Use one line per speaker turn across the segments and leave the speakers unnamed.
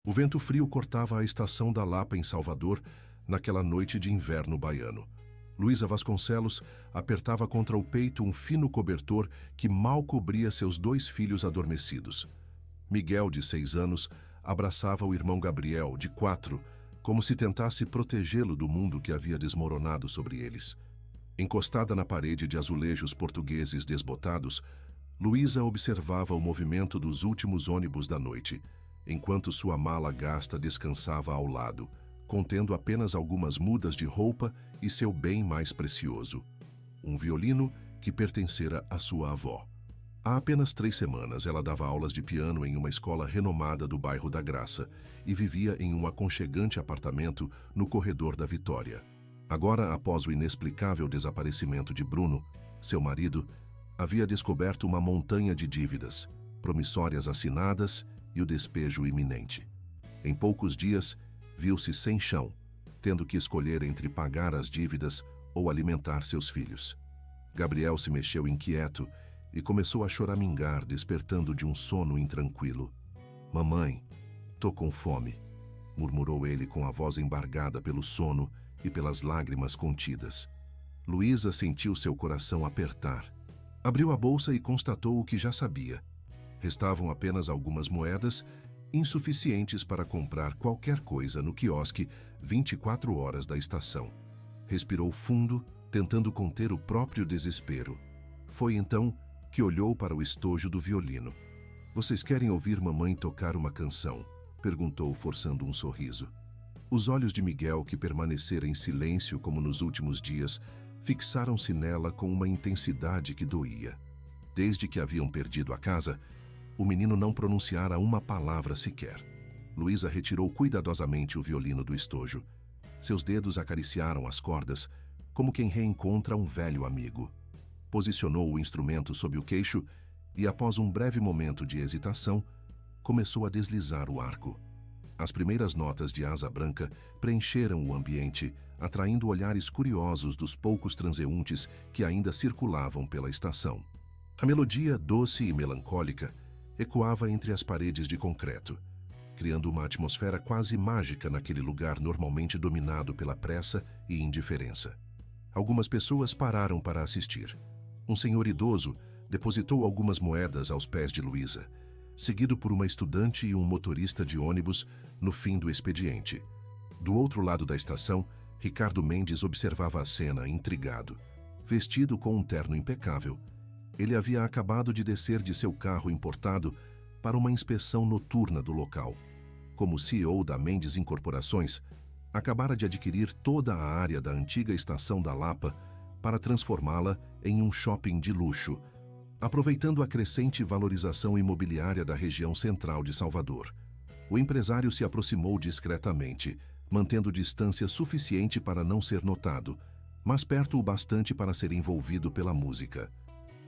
O vento frio cortava a estação da Lapa em Salvador naquela noite de inverno baiano. Luísa Vasconcelos apertava contra o peito um fino cobertor que mal cobria seus 2 filhos adormecidos. Miguel, de 6 anos, abraçava o irmão Gabriel, de 4, como se tentasse protegê-lo do mundo que havia desmoronado sobre eles. Encostada na parede de azulejos portugueses desbotados, Luísa observava o movimento dos últimos ônibus da noite, enquanto sua mala gasta descansava ao lado, contendo apenas algumas mudas de roupa e seu bem mais precioso, um violino que pertencera à sua avó. Há apenas 3 semanas ela dava aulas de piano em uma escola renomada do bairro da Graça e vivia em um aconchegante apartamento no corredor da Vitória. Agora, após o inexplicável desaparecimento de Bruno, seu marido, havia descoberto uma montanha de dívidas, promissórias assinadas e o despejo iminente. Em poucos dias, viu-se sem chão, tendo que escolher entre pagar as dívidas ou alimentar seus filhos. Gabriel se mexeu inquieto e começou a choramingar, despertando de um sono intranquilo. "Mamãe, tô com fome", murmurou ele com a voz embargada pelo sono e pelas lágrimas contidas. Luísa sentiu seu coração apertar. Abriu a bolsa e constatou o que já sabia. Restavam apenas algumas moedas, insuficientes para comprar qualquer coisa no quiosque 24 horas da estação. Respirou fundo, tentando conter o próprio desespero. Foi então que olhou para o estojo do violino. "Vocês querem ouvir mamãe tocar uma canção?", perguntou, forçando um sorriso. Os olhos de Miguel, que permanecera em silêncio como nos últimos dias, fixaram-se nela com uma intensidade que doía. Desde que haviam perdido a casa, o menino não pronunciara uma palavra sequer. Luísa retirou cuidadosamente o violino do estojo. Seus dedos acariciaram as cordas, como quem reencontra um velho amigo. Posicionou o instrumento sob o queixo e, após um breve momento de hesitação, começou a deslizar o arco. As primeiras notas de Asa Branca preencheram o ambiente, atraindo olhares curiosos dos poucos transeuntes que ainda circulavam pela estação. A melodia, doce e melancólica, ecoava entre as paredes de concreto, criando uma atmosfera quase mágica naquele lugar normalmente dominado pela pressa e indiferença. Algumas pessoas pararam para assistir. Um senhor idoso depositou algumas moedas aos pés de Luísa, seguido por uma estudante e um motorista de ônibus no fim do expediente. Do outro lado da estação, Ricardo Mendes observava a cena, intrigado. Vestido com um terno impecável, ele havia acabado de descer de seu carro importado para uma inspeção noturna do local. Como CEO da Mendes Incorporações, acabara de adquirir toda a área da antiga estação da Lapa para transformá-la em um shopping de luxo, aproveitando a crescente valorização imobiliária da região central de Salvador. O empresário se aproximou discretamente, mantendo distância suficiente para não ser notado, mas perto o bastante para ser envolvido pela música.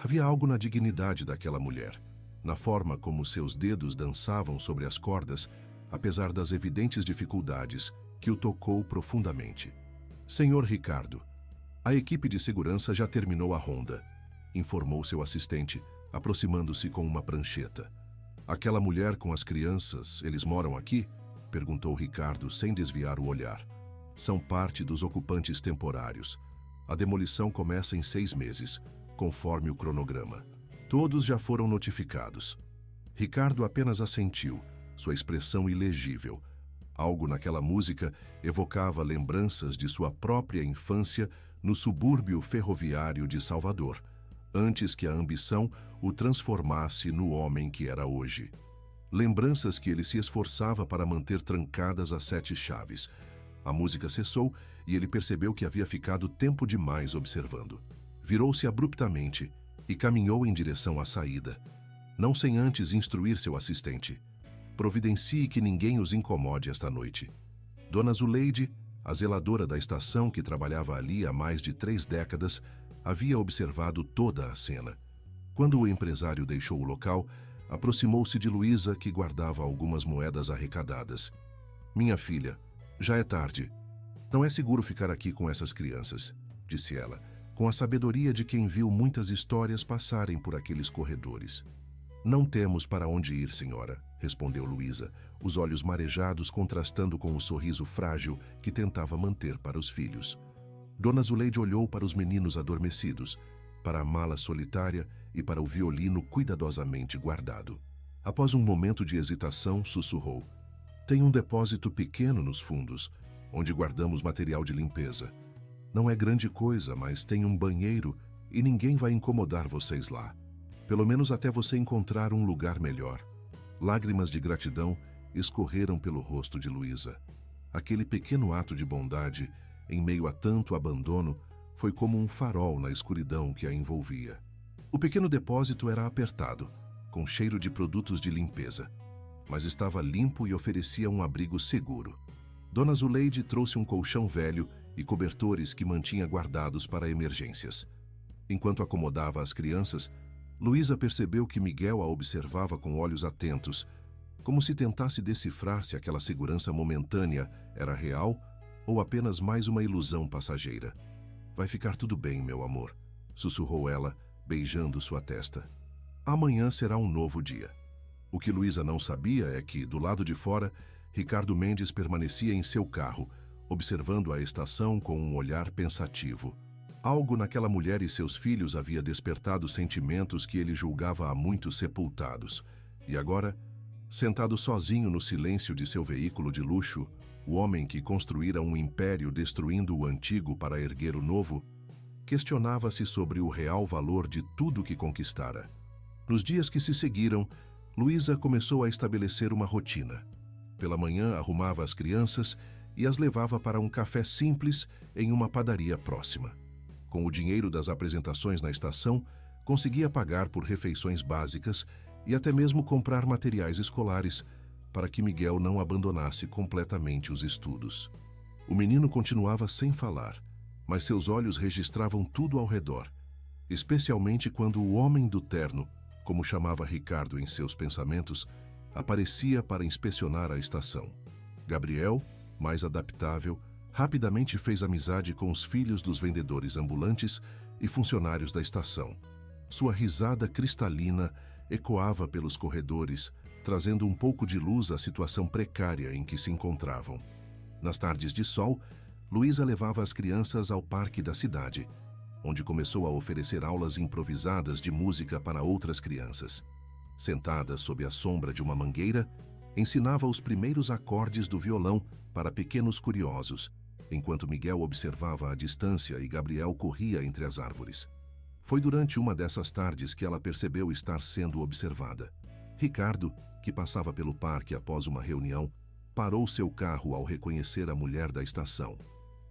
Havia algo na dignidade daquela mulher, na forma como seus dedos dançavam sobre as cordas, apesar das evidentes dificuldades, que o tocou profundamente. "Senhor Ricardo, a equipe de segurança já terminou a ronda", informou seu assistente, aproximando-se com uma prancheta. "Aquela mulher com as crianças, eles moram aqui?", perguntou Ricardo sem desviar o olhar. "São parte dos ocupantes temporários. A demolição começa em 6 meses, conforme o cronograma. Todos já foram notificados." Ricardo apenas assentiu, sua expressão ilegível. Algo naquela música evocava lembranças de sua própria infância no subúrbio ferroviário de Salvador, antes que a ambição o transformasse no homem que era hoje. Lembranças que ele se esforçava para manter trancadas às 7 chaves. A música cessou e ele percebeu que havia ficado tempo demais observando. Virou-se abruptamente e caminhou em direção à saída, não sem antes instruir seu assistente: "Providencie que ninguém os incomode esta noite." Dona Zuleide, a zeladora da estação que trabalhava ali há mais de 3 décadas, havia observado toda a cena. Quando o empresário deixou o local, aproximou-se de Luísa, que guardava algumas moedas arrecadadas. "Minha filha, já é tarde. Não é seguro ficar aqui com essas crianças", disse ela, com a sabedoria de quem viu muitas histórias passarem por aqueles corredores. "Não temos para onde ir, senhora", respondeu Luísa, os olhos marejados contrastando com o sorriso frágil que tentava manter para os filhos. Dona Zuleide olhou para os meninos adormecidos, para a mala solitária e para o violino cuidadosamente guardado. Após um momento de hesitação, sussurrou: "Tem um depósito pequeno nos fundos, onde guardamos material de limpeza. Não é grande coisa, mas tem um banheiro e ninguém vai incomodar vocês lá. Pelo menos até você encontrar um lugar melhor." Lágrimas de gratidão escorreram pelo rosto de Luísa. Aquele pequeno ato de bondade, em meio a tanto abandono, foi como um farol na escuridão que a envolvia. O pequeno depósito era apertado, com cheiro de produtos de limpeza, mas estava limpo e oferecia um abrigo seguro. Dona Zuleide trouxe um colchão velho e cobertores que mantinha guardados para emergências. Enquanto acomodava as crianças, Luísa percebeu que Miguel a observava com olhos atentos, como se tentasse decifrar se aquela segurança momentânea era real ou apenas mais uma ilusão passageira. "Vai ficar tudo bem, meu amor", sussurrou ela, beijando sua testa. "Amanhã será um novo dia." O que Luísa não sabia é que, do lado de fora, Ricardo Mendes permanecia em seu carro, observando a estação com um olhar pensativo. Algo naquela mulher e seus filhos havia despertado sentimentos que ele julgava há muito sepultados. E agora, sentado sozinho no silêncio de seu veículo de luxo, o homem que construíra um império destruindo o antigo para erguer o novo, questionava-se sobre o real valor de tudo que conquistara. Nos dias que se seguiram, Luísa começou a estabelecer uma rotina. Pela manhã arrumava as crianças e as levava para um café simples em uma padaria próxima. Com o dinheiro das apresentações na estação, conseguia pagar por refeições básicas e até mesmo comprar materiais escolares para que Miguel não abandonasse completamente os estudos. O menino continuava sem falar, mas seus olhos registravam tudo ao redor, especialmente quando o homem do terno, como chamava Ricardo em seus pensamentos, aparecia para inspecionar a estação. Gabriel, mais adaptável, rapidamente fez amizade com os filhos dos vendedores ambulantes e funcionários da estação. Sua risada cristalina ecoava pelos corredores, trazendo um pouco de luz à situação precária em que se encontravam. Nas tardes de sol, Luísa levava as crianças ao parque da cidade, onde começou a oferecer aulas improvisadas de música para outras crianças. Sentada sob a sombra de uma mangueira, ensinava os primeiros acordes do violão para pequenos curiosos, enquanto Miguel observava à distância e Gabriel corria entre as árvores. Foi durante uma dessas tardes que ela percebeu estar sendo observada. Ricardo, que passava pelo parque após uma reunião, parou seu carro ao reconhecer a mulher da estação.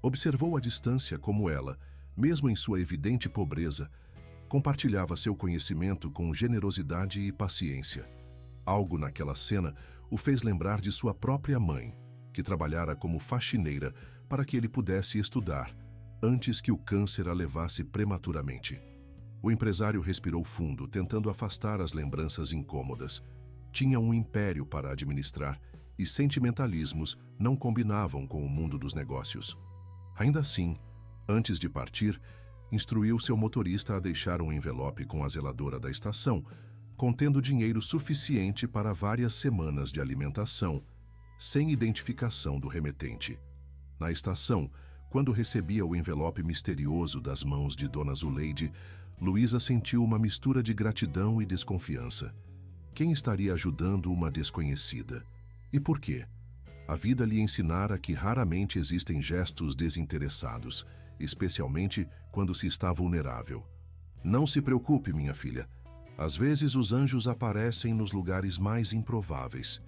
Observou à distância como ela, mesmo em sua evidente pobreza, compartilhava seu conhecimento com generosidade e paciência. Algo naquela cena o fez lembrar de sua própria mãe, que trabalhara como faxineira para que ele pudesse estudar, antes que o câncer a levasse prematuramente. O empresário respirou fundo, tentando afastar as lembranças incômodas. Tinha um império para administrar e sentimentalismos não combinavam com o mundo dos negócios. Ainda assim, antes de partir, instruiu seu motorista a deixar um envelope com a zeladora da estação, contendo dinheiro suficiente para várias semanas de alimentação, sem identificação do remetente. Na estação, quando recebia o envelope misterioso das mãos de Dona Zuleide, Luísa sentiu uma mistura de gratidão e desconfiança. Quem estaria ajudando uma desconhecida? E por quê? A vida lhe ensinara que raramente existem gestos desinteressados, especialmente quando se está vulnerável. "Não se preocupe, minha filha. Às vezes os anjos aparecem nos lugares mais improváveis",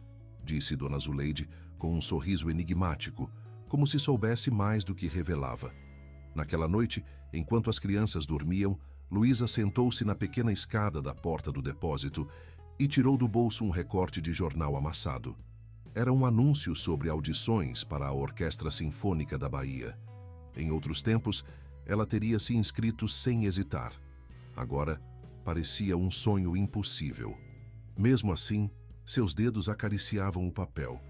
disse Dona Zuleide com um sorriso enigmático, como se soubesse mais do que revelava. Naquela noite, enquanto as crianças dormiam, Luísa sentou-se na pequena escada da porta do depósito e tirou do bolso um recorte de jornal amassado. Era um anúncio sobre audições para a Orquestra Sinfônica da Bahia. Em outros tempos, ela teria se inscrito sem hesitar. Agora, parecia um sonho impossível. Mesmo assim, seus dedos acariciavam o papel,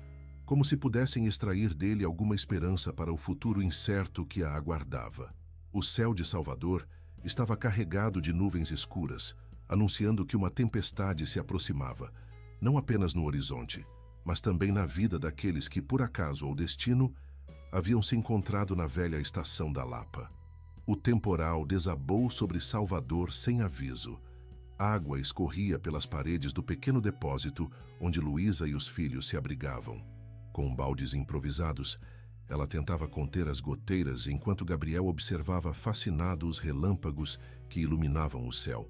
como se pudessem extrair dele alguma esperança para o futuro incerto que a aguardava. O céu de Salvador estava carregado de nuvens escuras, anunciando que uma tempestade se aproximava, não apenas no horizonte, mas também na vida daqueles que, por acaso ou destino, haviam se encontrado na velha estação da Lapa. O temporal desabou sobre Salvador sem aviso. Água escorria pelas paredes do pequeno depósito onde Luísa e os filhos se abrigavam. Com baldes improvisados, ela tentava conter as goteiras enquanto Gabriel observava fascinado os relâmpagos que iluminavam o céu.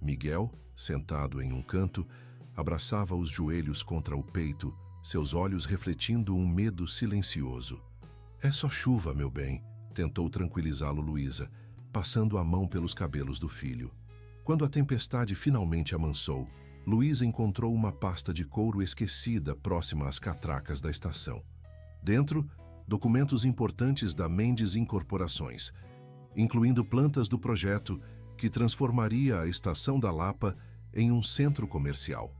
Miguel, sentado em um canto, abraçava os joelhos contra o peito, seus olhos refletindo um medo silencioso. "É só chuva, meu bem", tentou tranquilizá-lo Luísa, passando a mão pelos cabelos do filho. Quando a tempestade finalmente amansou, Luísa encontrou uma pasta de couro esquecida próxima às catracas da estação. Dentro, documentos importantes da Mendes Incorporações, incluindo plantas do projeto que transformaria a Estação da Lapa em um centro comercial.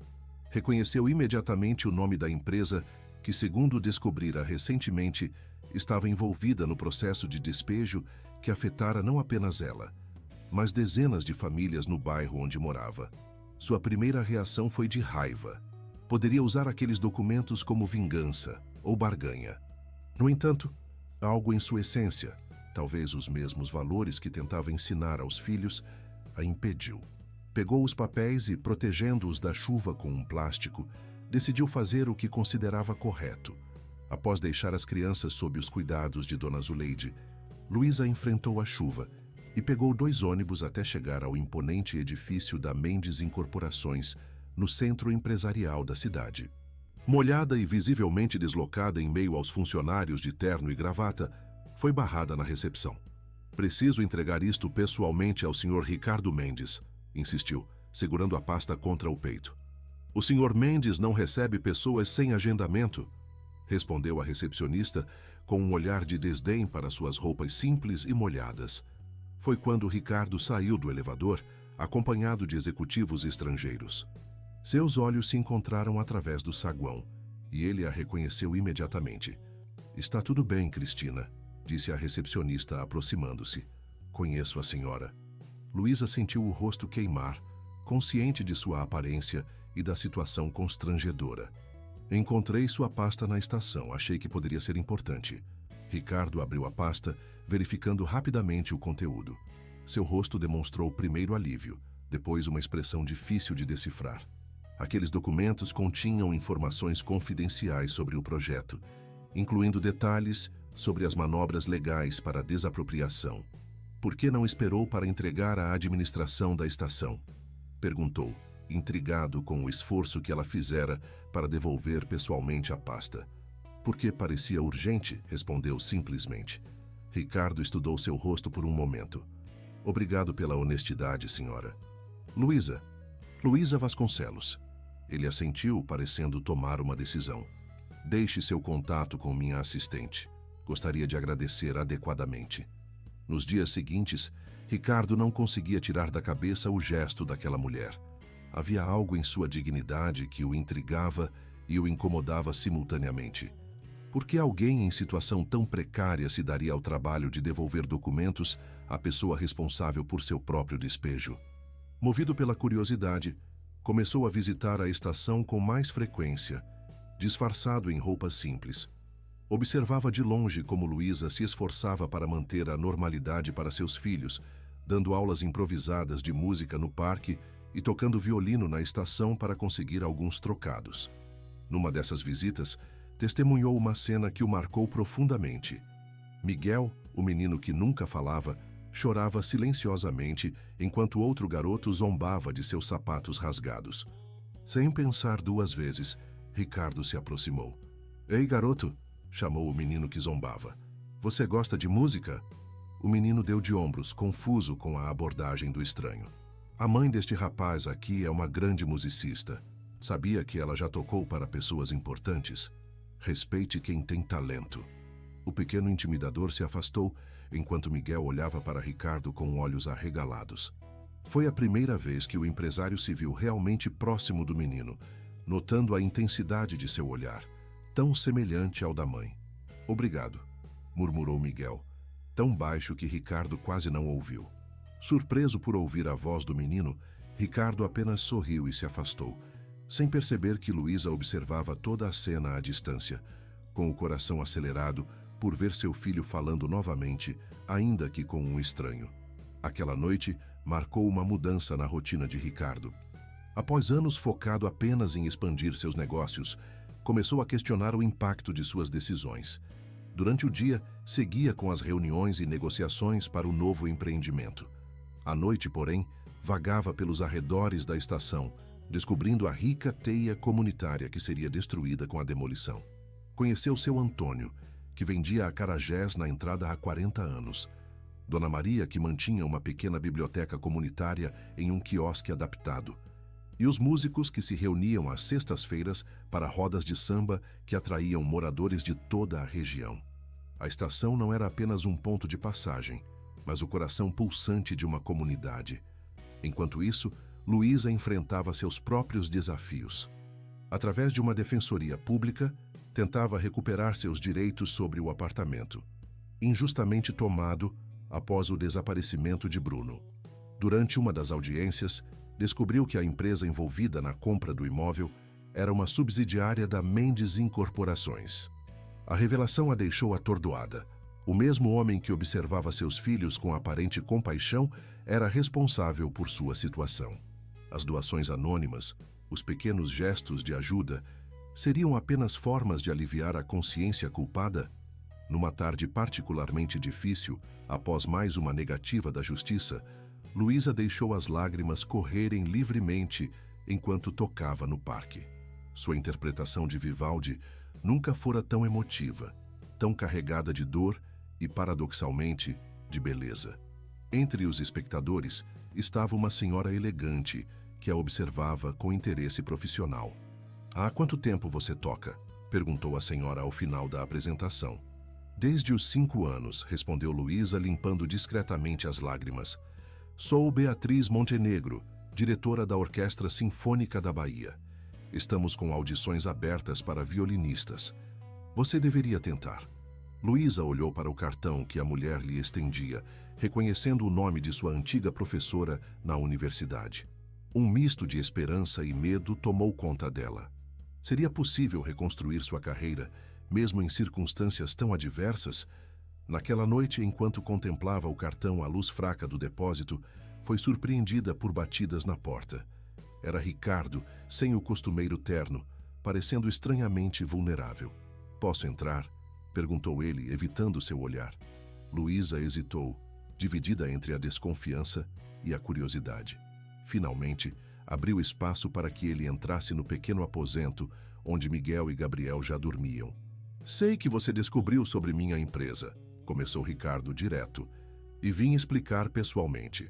Reconheceu imediatamente o nome da empresa que, segundo descobrira recentemente, estava envolvida no processo de despejo que afetara não apenas ela, mas dezenas de famílias no bairro onde morava. Sua primeira reação foi de raiva. Poderia usar aqueles documentos como vingança ou barganha. No entanto, algo em sua essência, talvez os mesmos valores que tentava ensinar aos filhos, a impediu. Pegou os papéis e, protegendo-os da chuva com um plástico, decidiu fazer o que considerava correto. Após deixar as crianças sob os cuidados de Dona Zuleide, Luísa enfrentou a chuva e pegou 2 ônibus até chegar ao imponente edifício da Mendes Incorporações, no centro empresarial da cidade. Molhada e visivelmente deslocada em meio aos funcionários de terno e gravata, foi barrada na recepção. "Preciso entregar isto pessoalmente ao Sr. Ricardo Mendes", insistiu, segurando a pasta contra o peito. "O Sr. Mendes não recebe pessoas sem agendamento", respondeu a recepcionista com um olhar de desdém para suas roupas simples e molhadas. Foi quando Ricardo saiu do elevador, acompanhado de executivos estrangeiros. Seus olhos se encontraram através do saguão, e ele a reconheceu imediatamente. "Está tudo bem, Cristina", disse a recepcionista aproximando-se. "Conheço a senhora." Luísa sentiu o rosto queimar, consciente de sua aparência e da situação constrangedora. "Encontrei sua pasta na estação, achei que poderia ser importante." Ricardo abriu a pasta, verificando rapidamente o conteúdo. Seu rosto demonstrou primeiro alívio, depois uma expressão difícil de decifrar. Aqueles documentos continham informações confidenciais sobre o projeto, incluindo detalhes sobre as manobras legais para a desapropriação. "Por que não esperou para entregar à administração da estação?" perguntou, intrigado com o esforço que ela fizera para devolver pessoalmente a pasta. "Porque parecia urgente", respondeu simplesmente. Ricardo estudou seu rosto por um momento. "Obrigado pela honestidade, senhora." "Luísa. Luísa Vasconcelos." Ele assentiu, parecendo tomar uma decisão. "Deixe seu contato com minha assistente. Gostaria de agradecer adequadamente." Nos dias seguintes, Ricardo não conseguia tirar da cabeça o gesto daquela mulher. Havia algo em sua dignidade que o intrigava e o incomodava simultaneamente. Por que alguém em situação tão precária se daria ao trabalho de devolver documentos à pessoa responsável por seu próprio despejo? Movido pela curiosidade, começou a visitar a estação com mais frequência, disfarçado em roupas simples. Observava de longe como Luísa se esforçava para manter a normalidade para seus filhos, dando aulas improvisadas de música no parque e tocando violino na estação para conseguir alguns trocados. Numa dessas visitas, testemunhou uma cena que o marcou profundamente. Miguel, o menino que nunca falava, chorava silenciosamente enquanto outro garoto zombava de seus sapatos rasgados. Sem pensar 2 vezes, Ricardo se aproximou. "Ei, garoto!" chamou o menino que zombava. "Você gosta de música?" O menino deu de ombros, confuso com a abordagem do estranho. "A mãe deste rapaz aqui é uma grande musicista. Sabia que ela já tocou para pessoas importantes? Respeite quem tem talento." O pequeno intimidador se afastou, enquanto Miguel olhava para Ricardo com olhos arregalados. Foi a primeira vez que o empresário se viu realmente próximo do menino, notando a intensidade de seu olhar, tão semelhante ao da mãe. "Obrigado", murmurou Miguel, tão baixo que Ricardo quase não ouviu. Surpreso por ouvir a voz do menino, Ricardo apenas sorriu e se afastou, sem perceber que Luísa observava toda a cena à distância, com o coração acelerado por ver seu filho falando novamente, ainda que com um estranho. Aquela noite marcou uma mudança na rotina de Ricardo. Após anos focado apenas em expandir seus negócios, começou a questionar o impacto de suas decisões. Durante o dia, seguia com as reuniões e negociações para o novo empreendimento. À noite, porém, vagava pelos arredores da estação, descobrindo a rica teia comunitária que seria destruída com a demolição. Conheceu seu Antônio, que vendia acarajés na entrada há 40 anos. Dona Maria, que mantinha uma pequena biblioteca comunitária em um quiosque adaptado. E os músicos que se reuniam às sextas-feiras para rodas de samba que atraíam moradores de toda a região. A estação não era apenas um ponto de passagem, mas o coração pulsante de uma comunidade. Enquanto isso, Luísa enfrentava seus próprios desafios. Através de uma defensoria pública, tentava recuperar seus direitos sobre o apartamento, injustamente tomado após o desaparecimento de Bruno. Durante uma das audiências, descobriu que a empresa envolvida na compra do imóvel era uma subsidiária da Mendes Incorporações. A revelação a deixou atordoada. O mesmo homem que observava seus filhos com aparente compaixão era responsável por sua situação. As doações anônimas, os pequenos gestos de ajuda, seriam apenas formas de aliviar a consciência culpada? Numa tarde particularmente difícil, após mais uma negativa da justiça, Luísa deixou as lágrimas correrem livremente enquanto tocava no parque. Sua interpretação de Vivaldi nunca fora tão emotiva, tão carregada de dor e, paradoxalmente, de beleza. Entre os espectadores estava uma senhora elegante que a observava com interesse profissional. "Há quanto tempo você toca?" perguntou a senhora ao final da apresentação. "Desde os 5 anos", respondeu Luísa, limpando discretamente as lágrimas. "Sou Beatriz Montenegro, diretora da Orquestra Sinfônica da Bahia. Estamos com audições abertas para violinistas. Você deveria tentar." Luísa olhou para o cartão que a mulher lhe estendia, reconhecendo o nome de sua antiga professora na universidade. Um misto de esperança e medo tomou conta dela. Seria possível reconstruir sua carreira, mesmo em circunstâncias tão adversas? Naquela noite, enquanto contemplava o cartão à luz fraca do depósito, foi surpreendida por batidas na porta. Era Ricardo, sem o costumeiro terno, parecendo estranhamente vulnerável. "Posso entrar?" perguntou ele, evitando seu olhar. Luísa hesitou, dividida entre a desconfiança e a curiosidade. Finalmente, abriu espaço para que ele entrasse no pequeno aposento onde Miguel e Gabriel já dormiam. "Sei que você descobriu sobre minha empresa", começou Ricardo direto, "e vim explicar pessoalmente."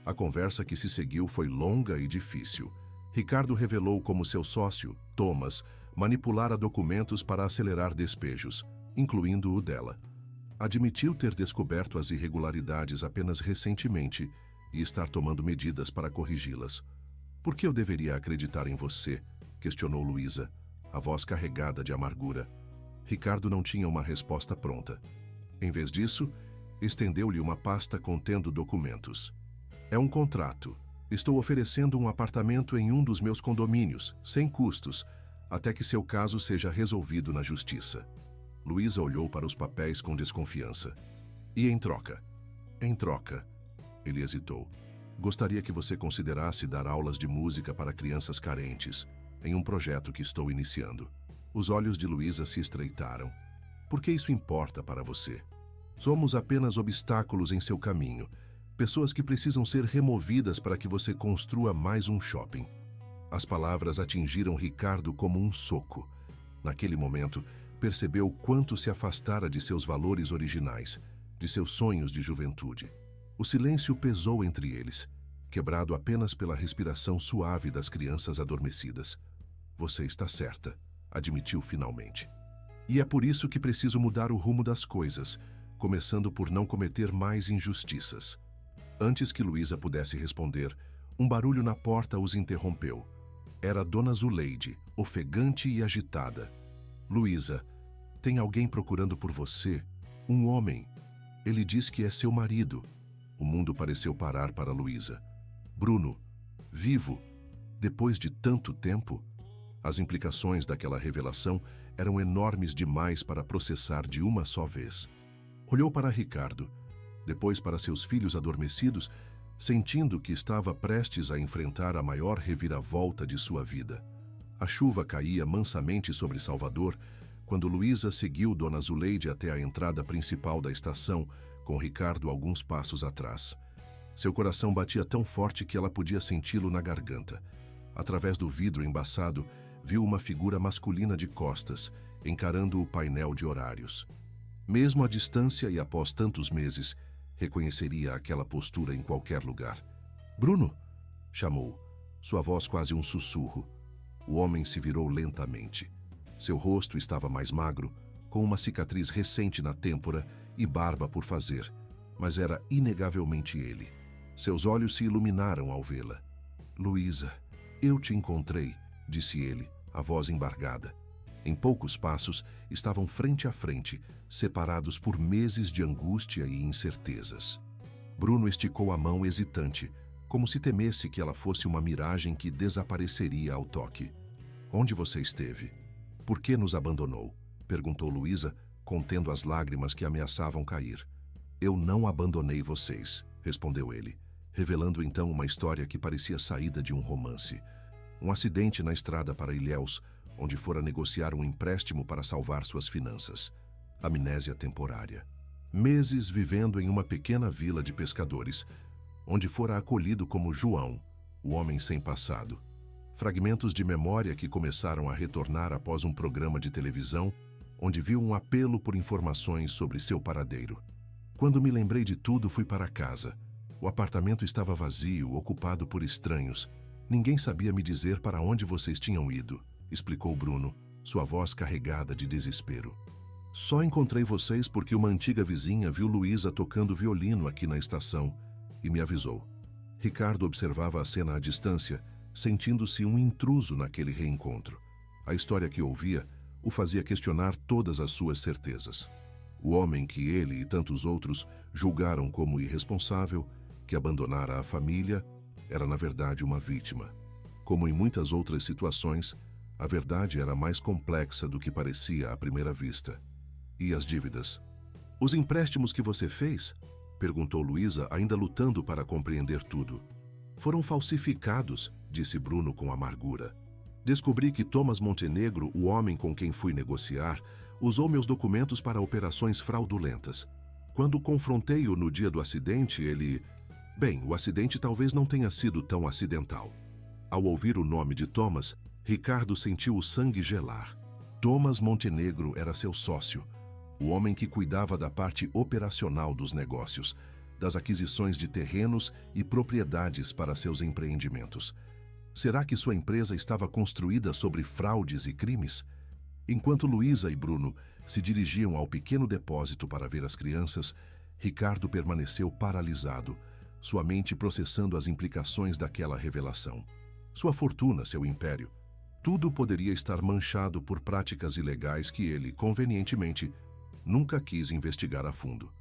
A conversa que se seguiu foi longa e difícil. Ricardo revelou como seu sócio, Thomas, manipulara documentos para acelerar despejos, incluindo o dela. Admitiu ter descoberto as irregularidades apenas recentemente e estar tomando medidas para corrigi-las. "Por que eu deveria acreditar em você?" questionou Luísa, a voz carregada de amargura. Ricardo não tinha uma resposta pronta. Em vez disso, estendeu-lhe uma pasta contendo documentos. "É um contrato. Estou oferecendo um apartamento em um dos meus condomínios, sem custos, até que seu caso seja resolvido na justiça." Luísa olhou para os papéis com desconfiança. "E em troca?" "Em troca," ele hesitou. "Gostaria que você considerasse dar aulas de música para crianças carentes, em um projeto que estou iniciando." Os olhos de Luísa se estreitaram. "Por que isso importa para você? Somos apenas obstáculos em seu caminho, pessoas que precisam ser removidas para que você construa mais um shopping." As palavras atingiram Ricardo como um soco. Naquele momento, percebeu quanto se afastara de seus valores originais, de seus sonhos de juventude. O silêncio pesou entre eles, quebrado apenas pela respiração suave das crianças adormecidas. "Você está certa", admitiu finalmente. "E é por isso que preciso mudar o rumo das coisas, começando por não cometer mais injustiças." Antes que Luísa pudesse responder, um barulho na porta os interrompeu. Era Dona Zuleide, ofegante e agitada. "Luísa, tem alguém procurando por você? Um homem. Ele diz que é seu marido." O mundo pareceu parar para Luísa. "Bruno, vivo? Depois de tanto tempo?" As implicações daquela revelação eram enormes demais para processar de uma só vez. Olhou para Ricardo, depois para seus filhos adormecidos, sentindo que estava prestes a enfrentar a maior reviravolta de sua vida. A chuva caía mansamente sobre Salvador, quando Luísa seguiu Dona Zuleide até a entrada principal da estação, com Ricardo alguns passos atrás. Seu coração batia tão forte que ela podia senti-lo na garganta. Através do vidro embaçado, viu uma figura masculina de costas, encarando o painel de horários. Mesmo à distância e após tantos meses, reconheceria aquela postura em qualquer lugar. "Bruno!" chamou, sua voz quase um sussurro. O homem se virou lentamente. Seu rosto estava mais magro, com uma cicatriz recente na têmpora e barba por fazer, mas era inegavelmente ele. Seus olhos se iluminaram ao vê-la. "Luísa, eu te encontrei", disse ele, a voz embargada. Em poucos passos, estavam frente a frente, separados por meses de angústia e incertezas. Bruno esticou a mão hesitante, como se temesse que ela fosse uma miragem que desapareceria ao toque. "Onde você esteve? Por que nos abandonou?" perguntou Luísa, contendo as lágrimas que ameaçavam cair. "Eu não abandonei vocês", respondeu ele, revelando então uma história que parecia saída de um romance. Um acidente na estrada para Ilhéus, onde fora negociar um empréstimo para salvar suas finanças. Amnésia temporária. Meses vivendo em uma pequena vila de pescadores, onde fora acolhido como João, o homem sem passado. Fragmentos de memória que começaram a retornar após um programa de televisão, onde viu um apelo por informações sobre seu paradeiro. "Quando me lembrei de tudo, fui para casa. O apartamento estava vazio, ocupado por estranhos. Ninguém sabia me dizer para onde vocês tinham ido", explicou Bruno, sua voz carregada de desespero. "Só encontrei vocês porque uma antiga vizinha viu Luísa tocando violino aqui na estação e me avisou." Ricardo observava a cena à distância, sentindo-se um intruso naquele reencontro. A história que ouvia o fazia questionar todas as suas certezas. O homem que ele e tantos outros julgaram como irresponsável, que abandonara a família, era na verdade uma vítima. Como em muitas outras situações, a verdade era mais complexa do que parecia à primeira vista. "E as dívidas?" "Os empréstimos que você fez?" perguntou Luísa, ainda lutando para compreender tudo. "Foram falsificados", disse Bruno com amargura. "Descobri que Thomas Montenegro, o homem com quem fui negociar, usou meus documentos para operações fraudulentas. Quando confrontei-o no dia do acidente, ele... Bem, o acidente talvez não tenha sido tão acidental." Ao ouvir o nome de Thomas, Ricardo sentiu o sangue gelar. Thomas Montenegro era seu sócio, o homem que cuidava da parte operacional dos negócios, das aquisições de terrenos e propriedades para seus empreendimentos. Será que sua empresa estava construída sobre fraudes e crimes? Enquanto Luísa e Bruno se dirigiam ao pequeno depósito para ver as crianças, Ricardo permaneceu paralisado, sua mente processando as implicações daquela revelação. Sua fortuna, seu império, tudo poderia estar manchado por práticas ilegais que ele, convenientemente, nunca quis investigar a fundo.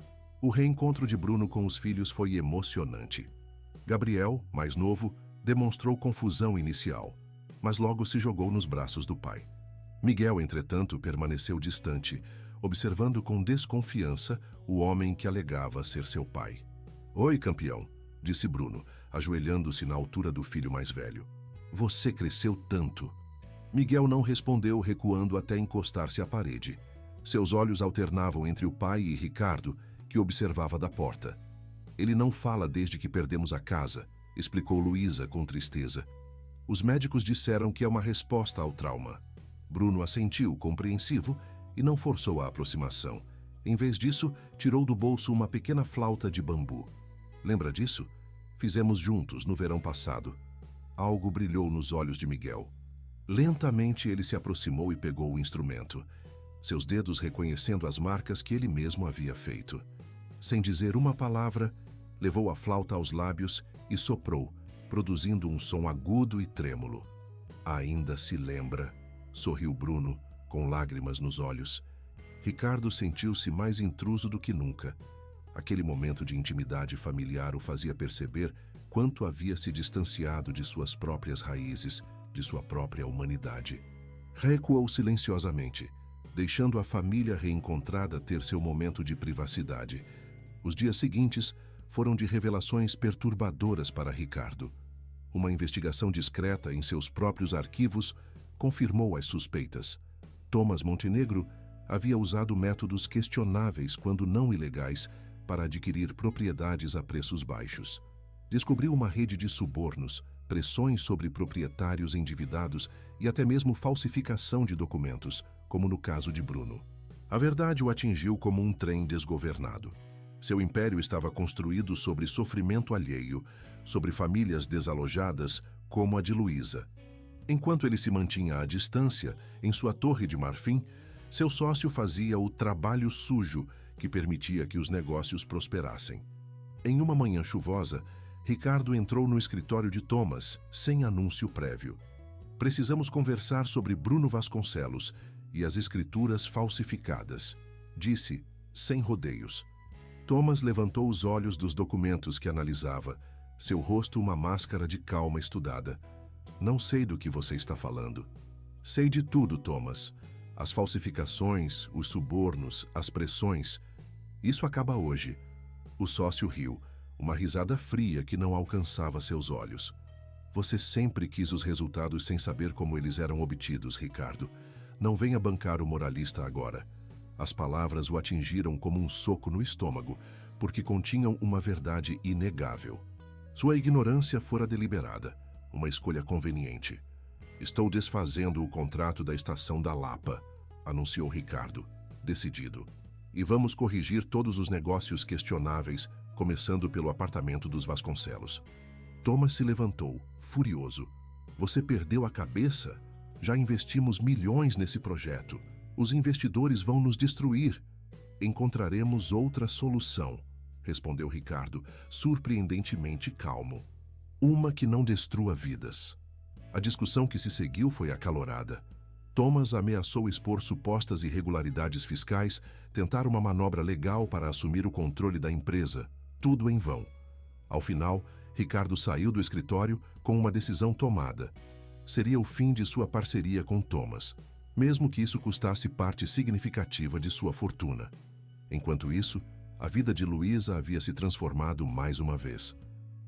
O reencontro de Bruno com os filhos foi emocionante. Gabriel, mais novo, demonstrou confusão inicial, mas logo se jogou nos braços do pai. Miguel, entretanto, permaneceu distante, observando com desconfiança o homem que alegava ser seu pai. "Oi, campeão", disse Bruno, ajoelhando-se na altura do filho mais velho. "Você cresceu tanto." Miguel não respondeu, recuando até encostar-se à parede. Seus olhos alternavam entre o pai e Ricardo, que observava da porta. "Ele não fala desde que perdemos a casa", explicou Luísa com tristeza. "Os médicos disseram que é uma resposta ao trauma." Bruno assentiu, compreensivo, e não forçou a aproximação. Em vez disso, tirou do bolso uma pequena flauta de bambu. "Lembra disso? Fizemos juntos no verão passado." Algo brilhou nos olhos de Miguel. Lentamente ele se aproximou e pegou o instrumento, seus dedos reconhecendo as marcas que ele mesmo havia feito. Sem dizer uma palavra, levou a flauta aos lábios e soprou, produzindo um som agudo e trêmulo. "Ainda se lembra?" sorriu Bruno, com lágrimas nos olhos. Ricardo sentiu-se mais intruso do que nunca. Aquele momento de intimidade familiar o fazia perceber quanto havia se distanciado de suas próprias raízes, de sua própria humanidade. Recuou silenciosamente, deixando a família reencontrada ter seu momento de privacidade. Os dias seguintes foram de revelações perturbadoras para Ricardo. Uma investigação discreta em seus próprios arquivos confirmou as suspeitas. Thomas Montenegro havia usado métodos questionáveis, quando não ilegais, para adquirir propriedades a preços baixos. Descobriu uma rede de subornos, pressões sobre proprietários endividados e até mesmo falsificação de documentos, como no caso de Bruno. A verdade o atingiu como um trem desgovernado. Seu império estava construído sobre sofrimento alheio, sobre famílias desalojadas como a de Luísa. Enquanto ele se mantinha à distância, em sua torre de marfim, seu sócio fazia o trabalho sujo que permitia que os negócios prosperassem. Em uma manhã chuvosa, Ricardo entrou no escritório de Thomas, sem anúncio prévio. Precisamos conversar sobre Bruno Vasconcelos e as escrituras falsificadas, disse, sem rodeios. Thomas levantou os olhos dos documentos que analisava, seu rosto uma máscara de calma estudada. Não sei do que você está falando. Sei de tudo, Thomas. As falsificações, os subornos, as pressões. Isso acaba hoje. O sócio riu, uma risada fria que não alcançava seus olhos. Você sempre quis os resultados sem saber como eles eram obtidos, Ricardo. Não venha bancar o moralista agora. As palavras o atingiram como um soco no estômago, porque continham uma verdade inegável. Sua ignorância fora deliberada, uma escolha conveniente. Estou desfazendo o contrato da estação da Lapa, anunciou Ricardo, decidido. E vamos corrigir todos os negócios questionáveis, começando pelo apartamento dos Vasconcelos. Thomas se levantou, furioso. Você perdeu a cabeça? Já investimos milhões nesse projeto. Os investidores vão nos destruir. Encontraremos outra solução, respondeu Ricardo, surpreendentemente calmo. Uma que não destrua vidas. A discussão que se seguiu foi acalorada. Thomas ameaçou expor supostas irregularidades fiscais, tentar uma manobra legal para assumir o controle da empresa. Tudo em vão. Ao final, Ricardo saiu do escritório com uma decisão tomada. Seria o fim de sua parceria com Thomas, mesmo que isso custasse parte significativa de sua fortuna. Enquanto isso, a vida de Luísa havia se transformado mais uma vez.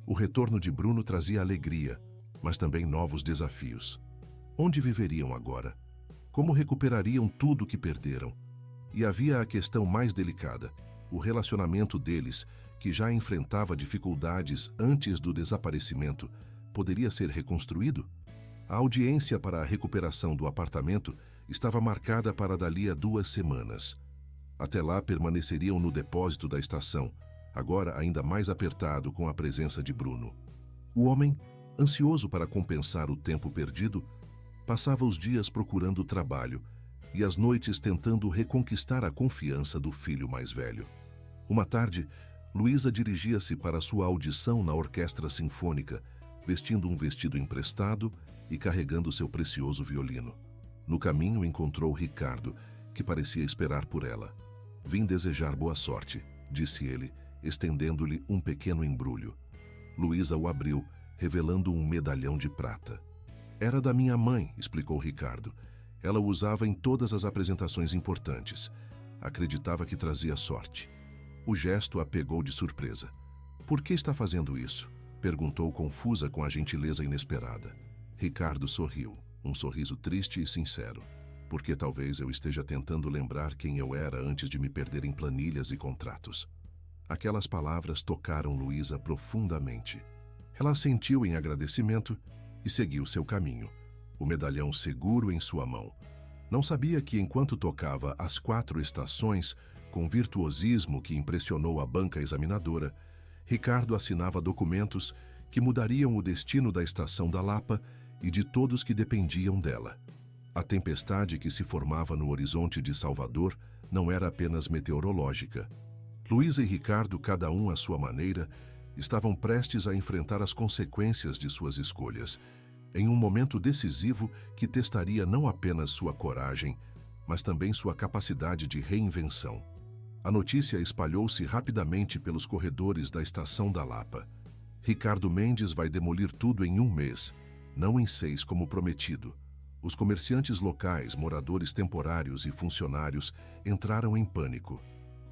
O retorno de Bruno trazia alegria, mas também novos desafios. Onde viveriam agora? Como recuperariam tudo o que perderam? E havia a questão mais delicada, o relacionamento deles, que já enfrentava dificuldades antes do desaparecimento, poderia ser reconstruído? A audiência para a recuperação do apartamento estava marcada para dali a 2 semanas. Até lá permaneceriam no depósito da estação, agora ainda mais apertado com a presença de Bruno. O homem, ansioso para compensar o tempo perdido, passava os dias procurando trabalho e as noites tentando reconquistar a confiança do filho mais velho. Uma tarde, Luísa dirigia-se para sua audição na orquestra sinfônica, vestindo um vestido emprestado e carregando seu precioso violino. No caminho encontrou Ricardo, que parecia esperar por ela. Vim desejar boa sorte, disse ele, estendendo-lhe um pequeno embrulho. Luísa o abriu, revelando um medalhão de prata. Era da minha mãe, explicou Ricardo. Ela o usava em todas as apresentações importantes. Acreditava que trazia sorte. O gesto a pegou de surpresa. Por que está fazendo isso? Perguntou confusa com a gentileza inesperada. Ricardo sorriu, um sorriso triste e sincero. Porque talvez eu esteja tentando lembrar quem eu era antes de me perder em planilhas e contratos. Aquelas palavras tocaram Luísa profundamente. Ela sentiu em agradecimento e seguiu seu caminho, o medalhão seguro em sua mão. Não sabia que, enquanto tocava as 4 estações, com virtuosismo que impressionou a banca examinadora, Ricardo assinava documentos que mudariam o destino da estação da Lapa e de todos que dependiam dela. A tempestade que se formava no horizonte de Salvador não era apenas meteorológica. Luísa e Ricardo, cada um à sua maneira, estavam prestes a enfrentar as consequências de suas escolhas, em um momento decisivo que testaria não apenas sua coragem, mas também sua capacidade de reinvenção. A notícia espalhou-se rapidamente pelos corredores da estação da Lapa. Ricardo Mendes vai demolir tudo em 1 mês. não em 6 como prometido. Os comerciantes locais, moradores temporários e funcionários entraram em pânico.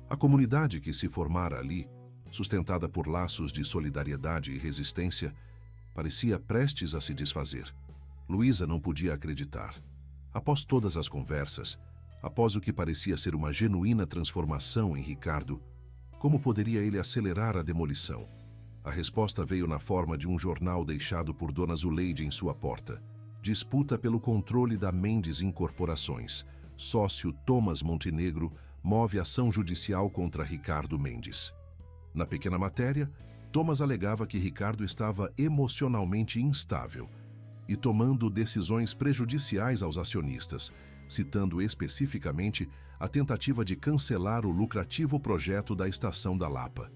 A comunidade que se formara ali, sustentada por laços de solidariedade e resistência, parecia prestes a se desfazer. Luísa não podia acreditar. Após todas as conversas, após o que parecia ser uma genuína transformação em Ricardo, como poderia ele acelerar a demolição? A resposta veio na forma de um jornal deixado por Dona Zuleide em sua porta. Disputa pelo controle da Mendes Incorporações. Sócio Thomas Montenegro move ação judicial contra Ricardo Mendes. Na pequena matéria, Thomas alegava que Ricardo estava emocionalmente instável e tomando decisões prejudiciais aos acionistas, citando especificamente a tentativa de cancelar o lucrativo projeto da Estação da Lapa.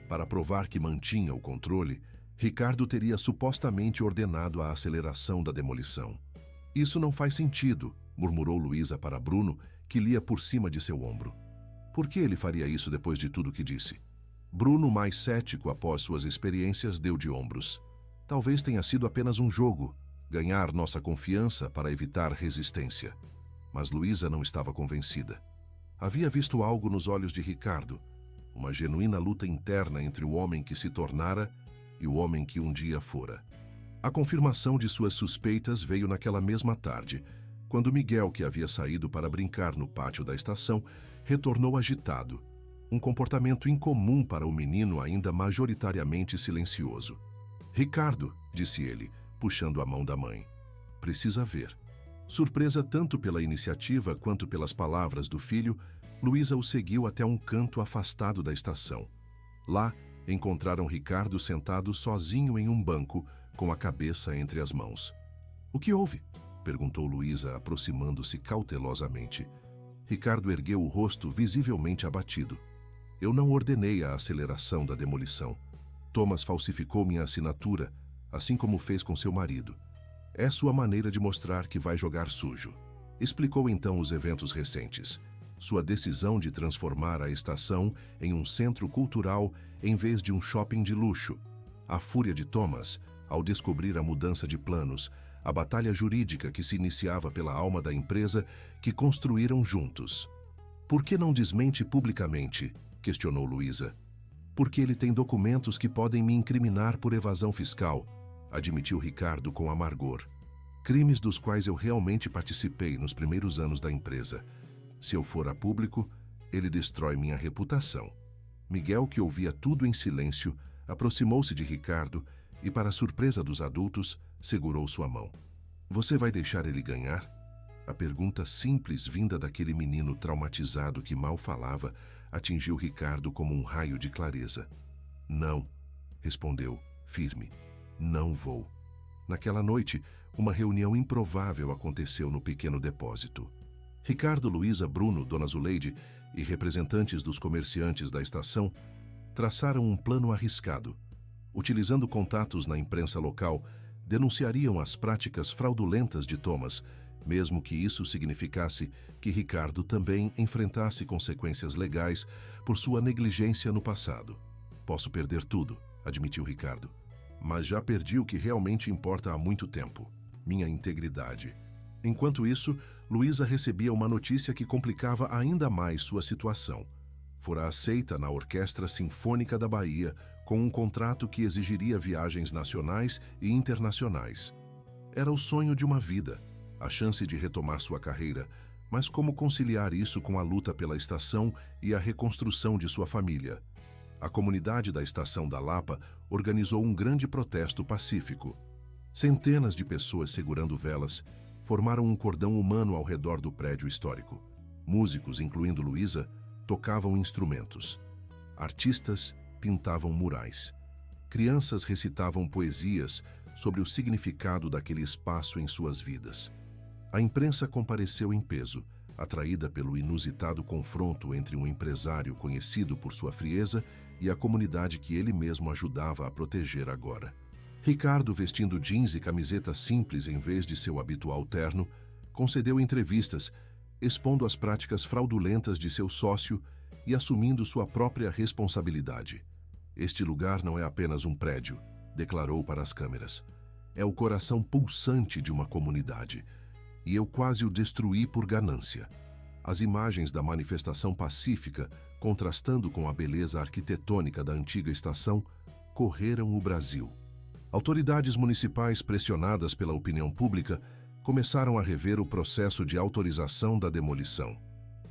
Para provar que mantinha o controle, Ricardo teria supostamente ordenado a aceleração da demolição. "Isso não faz sentido", murmurou Luísa para Bruno, que lia por cima de seu ombro. Por que ele faria isso depois de tudo que disse? Bruno, mais cético após suas experiências, deu de ombros. Talvez tenha sido apenas um jogo, ganhar nossa confiança para evitar resistência. Mas Luísa não estava convencida. Havia visto algo nos olhos de Ricardo, uma genuína luta interna entre o homem que se tornara e o homem que um dia fora. A confirmação de suas suspeitas veio naquela mesma tarde, quando Miguel, que havia saído para brincar no pátio da estação, retornou agitado, um comportamento incomum para o menino ainda majoritariamente silencioso. "Ricardo", disse ele, puxando a mão da mãe. "Precisa ver." Surpresa tanto pela iniciativa quanto pelas palavras do filho, Luísa o seguiu até um canto afastado da estação. Lá, encontraram Ricardo sentado sozinho em um banco, com a cabeça entre as mãos. "O que houve?" perguntou Luísa, aproximando-se cautelosamente. Ricardo ergueu o rosto visivelmente abatido. "Eu não ordenei a aceleração da demolição. Thomas falsificou minha assinatura, assim como fez com seu marido. É sua maneira de mostrar que vai jogar sujo." Explicou então os eventos recentes. Sua decisão de transformar a estação em um centro cultural em vez de um shopping de luxo. A fúria de Thomas, ao descobrir a mudança de planos, a batalha jurídica que se iniciava pela alma da empresa que construíram juntos. "Por que não desmente publicamente?" questionou Luísa. "Porque ele tem documentos que podem me incriminar por evasão fiscal", admitiu Ricardo com amargor. "Crimes dos quais eu realmente participei nos primeiros anos da empresa. Se eu for a público, ele destrói minha reputação." Miguel, que ouvia tudo em silêncio, aproximou-se de Ricardo e, para surpresa dos adultos, segurou sua mão. "Você vai deixar ele ganhar?" A pergunta simples vinda daquele menino traumatizado que mal falava atingiu Ricardo como um raio de clareza. "Não", respondeu, firme. "Não vou." Naquela noite, uma reunião improvável aconteceu no pequeno depósito. Ricardo, Luísa, Bruno, Dona Zuleide e representantes dos comerciantes da estação traçaram um plano arriscado. Utilizando contatos na imprensa local, denunciariam as práticas fraudulentas de Thomas, mesmo que isso significasse que Ricardo também enfrentasse consequências legais por sua negligência no passado. "Posso perder tudo", admitiu Ricardo. "Mas já perdi o que realmente importa há muito tempo: minha integridade." Enquanto isso, Luísa recebia uma notícia que complicava ainda mais sua situação. Fora aceita na Orquestra Sinfônica da Bahia com um contrato que exigiria viagens nacionais e internacionais. Era o sonho de uma vida, a chance de retomar sua carreira, mas como conciliar isso com a luta pela estação e a reconstrução de sua família? A comunidade da Estação da Lapa organizou um grande protesto pacífico. Centenas de pessoas segurando velas formaram um cordão humano ao redor do prédio histórico. Músicos, incluindo Luísa, tocavam instrumentos. Artistas pintavam murais. Crianças recitavam poesias sobre o significado daquele espaço em suas vidas. A imprensa compareceu em peso, atraída pelo inusitado confronto entre um empresário conhecido por sua frieza e a comunidade que ele mesmo ajudava a proteger agora. Ricardo, vestindo jeans e camiseta simples em vez de seu habitual terno, concedeu entrevistas, expondo as práticas fraudulentas de seu sócio e assumindo sua própria responsabilidade. "Este lugar não é apenas um prédio", declarou para as câmeras. É o coração pulsante de uma comunidade. E eu quase o destruí por ganância. As imagens da manifestação pacífica, contrastando com a beleza arquitetônica da antiga estação, correram o Brasil. Autoridades municipais, pressionadas pela opinião pública, começaram a rever o processo de autorização da demolição.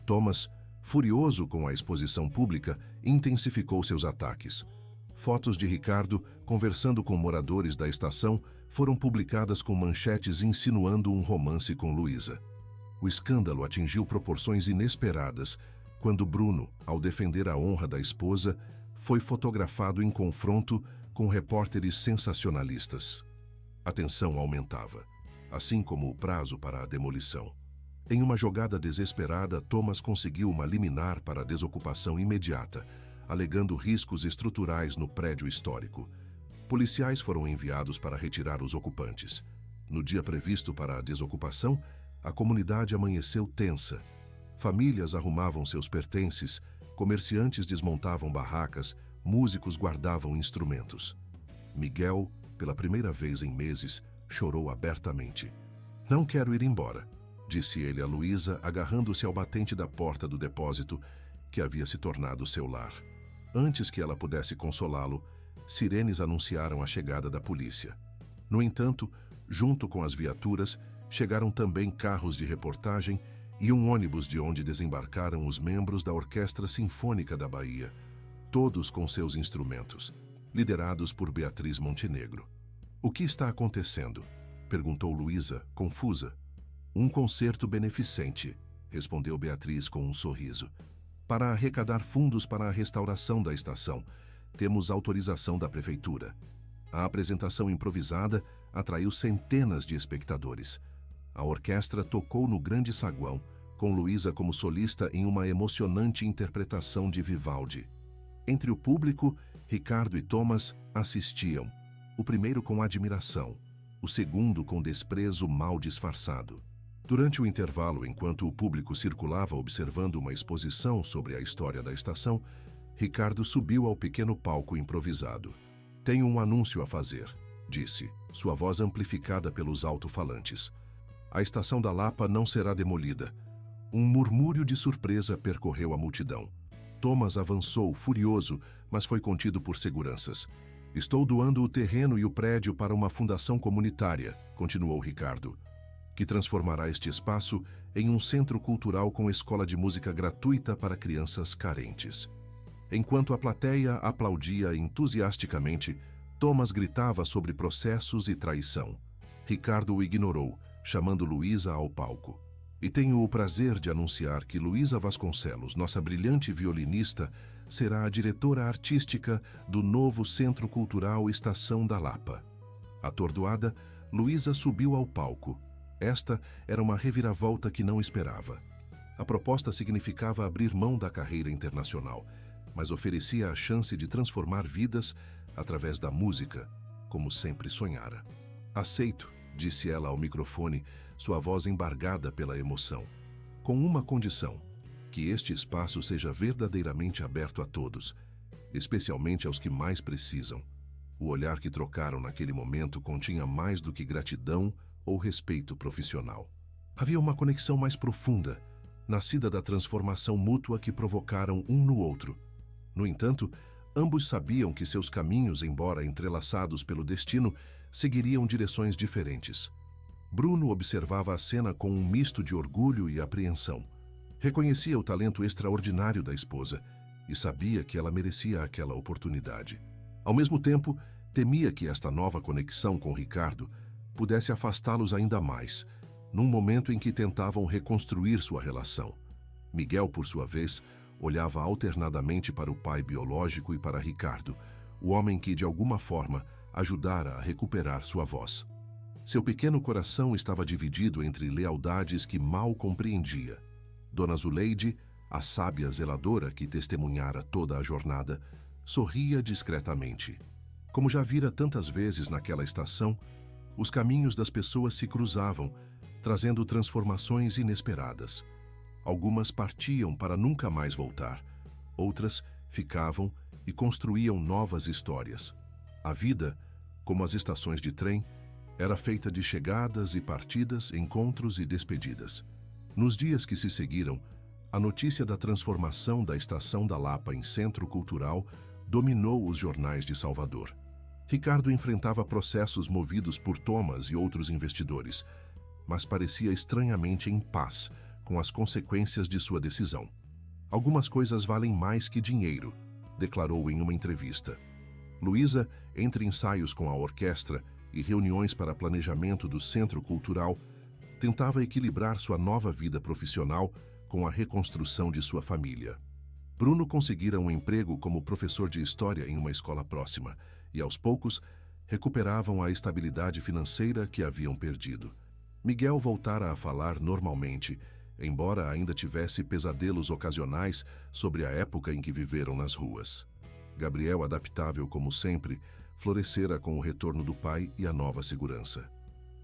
Thomas, furioso com a exposição pública, intensificou seus ataques. Fotos de Ricardo, conversando com moradores da estação, foram publicadas com manchetes insinuando um romance com Luísa. O escândalo atingiu proporções inesperadas quando Bruno, ao defender a honra da esposa, foi fotografado em confronto com repórteres sensacionalistas. A tensão aumentava, assim como o prazo para a demolição. Em uma jogada desesperada, Thomas conseguiu uma liminar para a desocupação imediata, alegando riscos estruturais no prédio histórico. Policiais foram enviados para retirar os ocupantes. No dia previsto para a desocupação, a comunidade amanheceu tensa. Famílias arrumavam seus pertences, comerciantes desmontavam barracas, músicos guardavam instrumentos. Miguel, pela primeira vez em meses, chorou abertamente. "Não quero ir embora", disse ele a Luísa, agarrando-se ao batente da porta do depósito, que havia se tornado seu lar. Antes que ela pudesse consolá-lo, sirenes anunciaram a chegada da polícia. No entanto, junto com as viaturas, chegaram também carros de reportagem e um ônibus de onde desembarcaram os membros da Orquestra Sinfônica da Bahia, todos com seus instrumentos, liderados por Beatriz Montenegro. "O que está acontecendo?", perguntou Luísa, confusa. "Um concerto beneficente", respondeu Beatriz com um sorriso. "Para arrecadar fundos para a restauração da estação. Temos autorização da prefeitura." A apresentação improvisada atraiu centenas de espectadores. A orquestra tocou no grande saguão, com Luísa como solista em uma emocionante interpretação de Vivaldi. Entre o público, Ricardo e Thomas assistiam, o primeiro com admiração, o segundo com desprezo mal disfarçado. Durante o intervalo, enquanto o público circulava observando uma exposição sobre a história da estação, Ricardo subiu ao pequeno palco improvisado. "Tenho um anúncio a fazer", disse, sua voz amplificada pelos alto-falantes. "A estação da Lapa não será demolida." Um murmúrio de surpresa percorreu a multidão. Thomas avançou, furioso, mas foi contido por seguranças. "Estou doando o terreno e o prédio para uma fundação comunitária", continuou Ricardo, "que transformará este espaço em um centro cultural com escola de música gratuita para crianças carentes." Enquanto a plateia aplaudia entusiasticamente, Thomas gritava sobre processos e traição. Ricardo o ignorou, chamando Luísa ao palco. "E tenho o prazer de anunciar que Luísa Vasconcelos, nossa brilhante violinista, será a diretora artística do novo Centro Cultural Estação da Lapa." Atordoada, Luísa subiu ao palco. Esta era uma reviravolta que não esperava. A proposta significava abrir mão da carreira internacional, mas oferecia a chance de transformar vidas através da música, como sempre sonhara. "Aceito", disse ela ao microfone, sua voz embargada pela emoção. "Com uma condição: que este espaço seja verdadeiramente aberto a todos, especialmente aos que mais precisam." O olhar que trocaram naquele momento continha mais do que gratidão ou respeito profissional. Havia uma conexão mais profunda, nascida da transformação mútua que provocaram um no outro. No entanto, ambos sabiam que seus caminhos, embora entrelaçados pelo destino, seguiriam direções diferentes. Bruno observava a cena com um misto de orgulho e apreensão. Reconhecia o talento extraordinário da esposa e sabia que ela merecia aquela oportunidade. Ao mesmo tempo, temia que esta nova conexão com Ricardo pudesse afastá-los ainda mais, num momento em que tentavam reconstruir sua relação. Miguel, por sua vez, olhava alternadamente para o pai biológico e para Ricardo, o homem que, de alguma forma, ajudara a recuperar sua voz. Seu pequeno coração estava dividido entre lealdades que mal compreendia. Dona Zuleide, a sábia zeladora que testemunhara toda a jornada, sorria discretamente. Como já vira tantas vezes naquela estação, os caminhos das pessoas se cruzavam, trazendo transformações inesperadas. Algumas partiam para nunca mais voltar, outras ficavam e construíam novas histórias. A vida, como as estações de trem, Era feita de chegadas e partidas, encontros e despedidas. Nos dias que se seguiram, a notícia da transformação da Estação da Lapa em centro cultural dominou os jornais de Salvador. Ricardo enfrentava processos movidos por Thomas e outros investidores, mas parecia estranhamente em paz com as consequências de sua decisão. Algumas coisas valem mais que dinheiro, declarou em uma entrevista. Luísa, entre ensaios com a orquestra e reuniões para planejamento do Centro Cultural, tentava equilibrar sua nova vida profissional com a reconstrução de sua família. Bruno conseguira um emprego como professor de história em uma escola próxima e, aos poucos, recuperavam a estabilidade financeira que haviam perdido. Miguel voltara a falar normalmente, embora ainda tivesse pesadelos ocasionais sobre a época em que viveram nas ruas. Gabriel, adaptável como sempre, florescera com o retorno do pai e a nova segurança.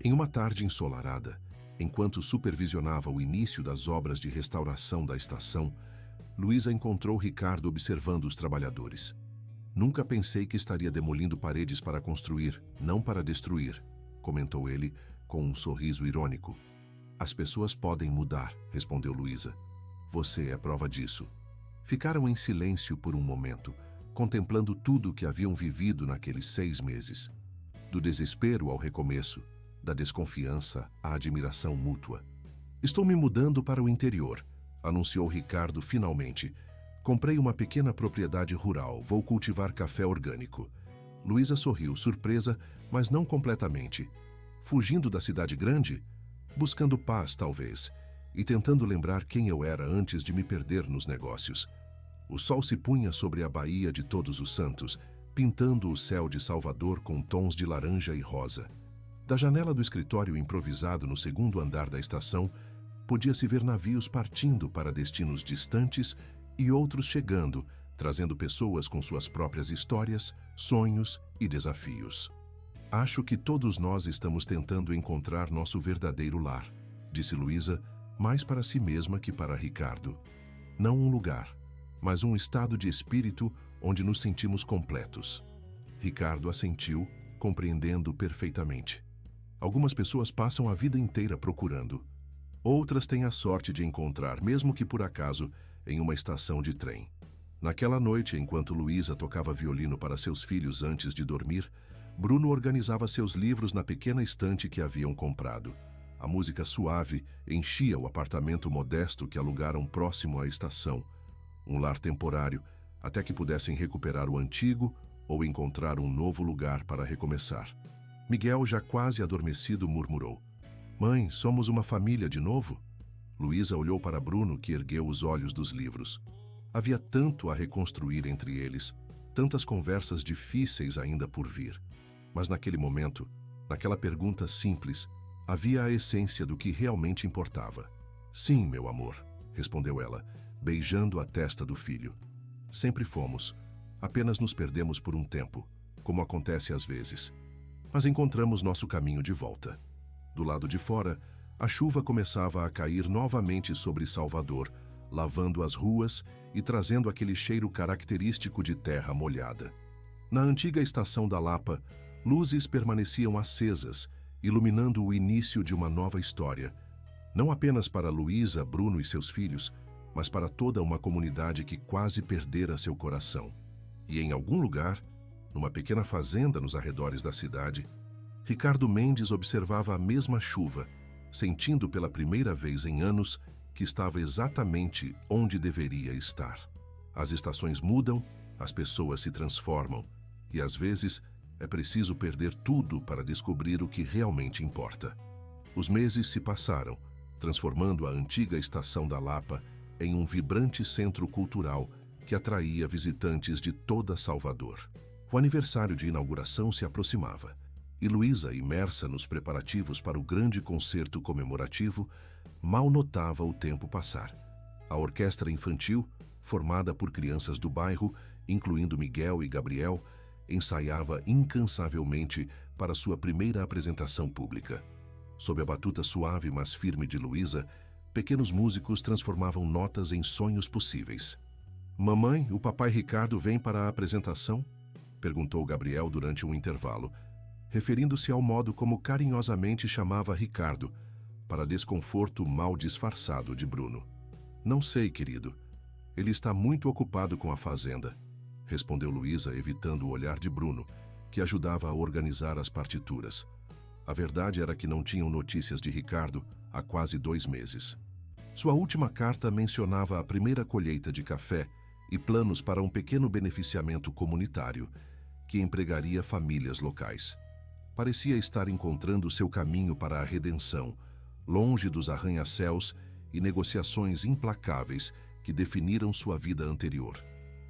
Em uma tarde ensolarada, enquanto supervisionava o início das obras de restauração da estação, Luísa encontrou Ricardo observando os trabalhadores. Nunca pensei que estaria demolindo paredes para construir, não para destruir, comentou ele com um sorriso irônico. As pessoas podem mudar, respondeu Luísa. Você é prova disso. Ficaram em silêncio por um momento, contemplando tudo o que haviam vivido naqueles 6 meses. Do desespero ao recomeço, da desconfiança à admiração mútua. Estou me mudando para o interior, anunciou Ricardo finalmente. Comprei uma pequena propriedade rural, vou cultivar café orgânico. Luísa sorriu, surpresa, mas não completamente. Fugindo da cidade grande? Buscando paz, talvez, e tentando lembrar quem eu era antes de me perder nos negócios. O sol se punha sobre a Baía de Todos os Santos, pintando o céu de Salvador com tons de laranja e rosa. Da janela do escritório improvisado no 2º andar da estação, podia-se ver navios partindo para destinos distantes e outros chegando, trazendo pessoas com suas próprias histórias, sonhos e desafios. Acho que todos nós estamos tentando encontrar nosso verdadeiro lar, disse Luísa, mais para si mesma que para Ricardo. Não um lugar, mas um estado de espírito onde nos sentimos completos. Ricardo assentiu, compreendendo perfeitamente. Algumas pessoas passam a vida inteira procurando. Outras têm a sorte de encontrar, mesmo que por acaso, em uma estação de trem. Naquela noite, enquanto Luísa tocava violino para seus filhos antes de dormir, Bruno organizava seus livros na pequena estante que haviam comprado. A música suave enchia o apartamento modesto que alugaram próximo à estação, um lar temporário, até que pudessem recuperar o antigo ou encontrar um novo lugar para recomeçar. Miguel, já quase adormecido, murmurou: "Mãe, somos uma família de novo?" Luísa olhou para Bruno, que ergueu os olhos dos livros. Havia tanto a reconstruir entre eles, tantas conversas difíceis ainda por vir. Mas naquele momento, naquela pergunta simples, havia a essência do que realmente importava. "Sim, meu amor", respondeu ela, beijando a testa do filho. "Sempre fomos. Apenas nos perdemos por um tempo, como acontece às vezes. Mas encontramos nosso caminho de volta." Do lado de fora, a chuva começava a cair novamente sobre Salvador, lavando as ruas e trazendo aquele cheiro característico de terra molhada. Na antiga estação da Lapa, luzes permaneciam acesas, iluminando o início de uma nova história, não apenas para Luísa, Bruno e seus filhos, mas para toda uma comunidade que quase perdera seu coração. E em algum lugar, numa pequena fazenda nos arredores da cidade, Ricardo Mendes observava a mesma chuva, sentindo pela primeira vez em anos que estava exatamente onde deveria estar. As estações mudam, as pessoas se transformam, e às vezes é preciso perder tudo para descobrir o que realmente importa. Os meses se passaram, transformando a antiga estação da Lapa em um vibrante centro cultural que atraía visitantes de toda Salvador. O aniversário de inauguração se aproximava, e Luísa, imersa nos preparativos para o grande concerto comemorativo, mal notava o tempo passar. A orquestra infantil, formada por crianças do bairro, incluindo Miguel e Gabriel, ensaiava incansavelmente para sua primeira apresentação pública. Sob a batuta suave mas firme de Luísa, pequenos músicos transformavam notas em sonhos possíveis. "Mamãe, o papai Ricardo vem para a apresentação?" perguntou Gabriel durante um intervalo. referindo-se ao modo como carinhosamente chamava Ricardo, para desconforto mal disfarçado de Bruno. Não sei, querido. Ele está muito ocupado com a fazenda, respondeu Luísa, evitando o olhar de Bruno, que ajudava a organizar as partituras. A verdade era que não tinham notícias de Ricardo há quase 2 meses. Sua última carta mencionava a primeira colheita de café e planos para um pequeno beneficiamento comunitário que empregaria famílias locais. Parecia estar encontrando seu caminho para a redenção, longe dos arranha-céus e negociações implacáveis que definiram sua vida anterior.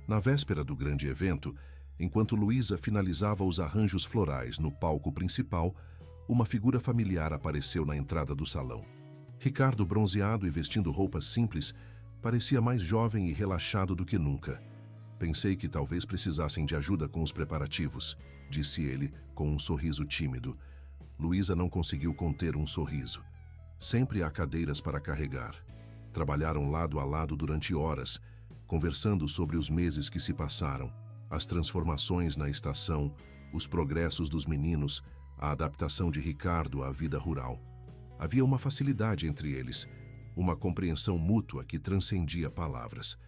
Na véspera do grande evento, enquanto Luísa finalizava os arranjos florais no palco principal, uma figura familiar apareceu na entrada do salão. Ricardo, bronzeado e vestindo roupas simples, parecia mais jovem e relaxado do que nunca. Pensei que talvez precisassem de ajuda com os preparativos, disse ele, com um sorriso tímido. Luísa não conseguiu conter um sorriso. Sempre há cadeiras para carregar. Trabalharam lado a lado durante horas, conversando sobre os meses que se passaram, as transformações na estação, os progressos dos meninos, a adaptação de Ricardo à vida rural. Havia uma facilidade entre eles, uma compreensão mútua que transcendia palavras.